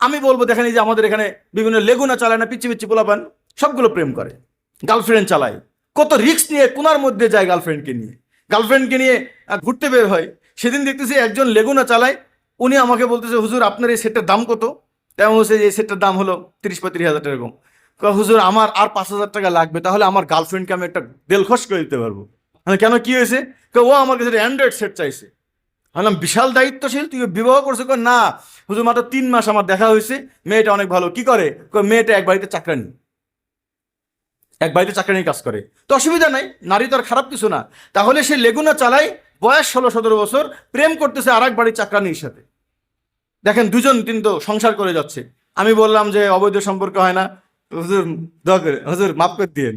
আমি বলবো দেখেন এই যে আমাদের এখানে বিভিন্ন লেগুনা চালায় না, পিচ্ছি পিচ্ছি পোলাপান, সবগুলো প্রেম করে, গার্লফ্রেন্ড চালায়, কত রিস্ক নিয়ে কোনার মধ্যে যায় গার্লফ্রেন্ডকে নিয়ে ঘুরতে বের হয়। সেদিন দেখতেছি একজন লেগুনা চালায়, উনি আমাকে বলতেছে হুজুর আপনার এই সেটটার দাম কত? তেমন হচ্ছে এই সেটটার দাম হলো 30-35 হাজার টাকা এরকম। হুজুর আমার আর 5,000 টাকা লাগবে, তাহলে আমার গার্লফ্রেন্ডকে আমি একটা দেলখস করে দিতে পারবো। কেন, কি হয়েছে? ও আমার কাছে অ্যান্ড্রয়েড সেট চাইছে। বললাম বিশাল দায়িত্বশীল, তুই বিবাহ করছো? না হুজুর, মাত্র 3 মাস আমার দেখা হয়েছে, মেয়েটা অনেক ভালো। কি করে? মেয়েটা এক বাড়িতে চাকরানি কাজ করে। তো অসুবিধা নাই, নারী তো আর খারাপ কিছু না। তাহলে সে লেগুনা চালায়, বয়স 16-17 বছর, প্রেম করতেছে আর এক বাড়ির চাকরানির সাথে। দেখেন দুজন কিন্তু সংসার করে যাচ্ছে। আমি বললাম যে অবৈধ সম্পর্ক হয় না। হুজুর দোয়া করে, হুজুর মাফ করে দিয়েন।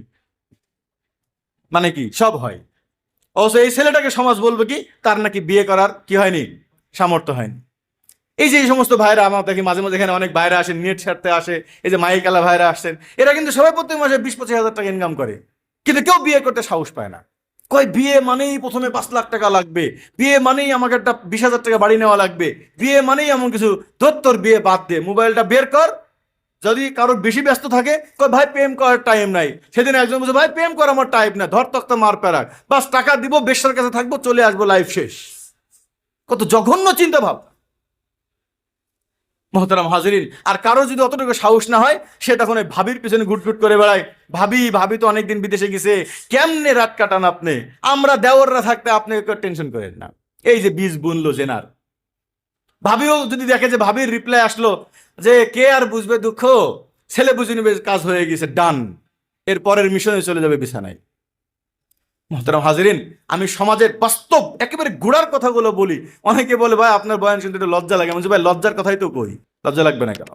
মানে কি সব হয়। অবশ্য এই ছেলেটাকে সমাজ বলবে কি, তার নাকি বিয়ে করার কি হয়নি, সামর্থ্য হয়নি। এই যে এই সমস্ত ভাইরা আমার দেখি মাঝে মাঝে, এখানে অনেক ভাইরা আসেন, নেট ছাড়তে আসে, এই যে মাইকালা ভাইরা আসছেন, এরা কিন্তু সবাই প্রত্যেক মাসে 20-25 হাজার টাকা ইনকাম করে, কিন্তু কেউ বিয়ে করতে সাহস পায় না। কয় বিয়ে মানেই প্রথমে 5 লাখ টাকা লাগবে, বিয়ে মানেই আমাকে একটা 20,000 টাকা বাড়ি নেওয়া লাগবে, বিয়ে মানেই এমন কিছু। তোর বিয়ে বাদ দে, মোবাইলটা বের কর। যদি কারো বেশি ব্যস্ত থাকে, কয় ভাই প্রেম করার টাইম নাই। সেদিন একজন বলছে ভাই প্রেম করার আমার টাইম না, ধর তক্তা মার প্যারাক, বাস টাকা দিব, বেশ্যার কাছে থাকবো, চলে আসবো, লাইফ শেষ। কত জঘন্য চিন্তা ভাব, মোহতারাম হাজিরিন। আর কারো যদি অতটুকু সাহস না হয়, সে তখন ওই ভাবির পিছনে ঘুটঘুট করে বেড়ায়। ভাবি তো অনেকদিন বিদেশে গেছে, কেমনে রাত কাটান আপনি? আমরা দেওররা থাকতে আপনি টেনশন করেন না। এই যে বীজ বুনলো জেনার, ভাবিও যদি দেখে যে ভাবির রিপ্লাই আসলো যে কে আর বুঝবে দুঃখ, ছেলে বুঝে নিবে, কাজ হয়ে গেছে, ডান, এর পরের মিশনে চলে যাবে বিছানায়। মোহতারাম হাজিরিন, আমি সমাজের বাস্তব একেবারে গোড়ার কথাগুলো বলি। অনেকে বলে ভাই আপনার বয়ান শুনতে একটু লজ্জা লাগে। আমি বলছি ভাই লজ্জার কথাই তো কই, লজ্জা লাগবে না কেন?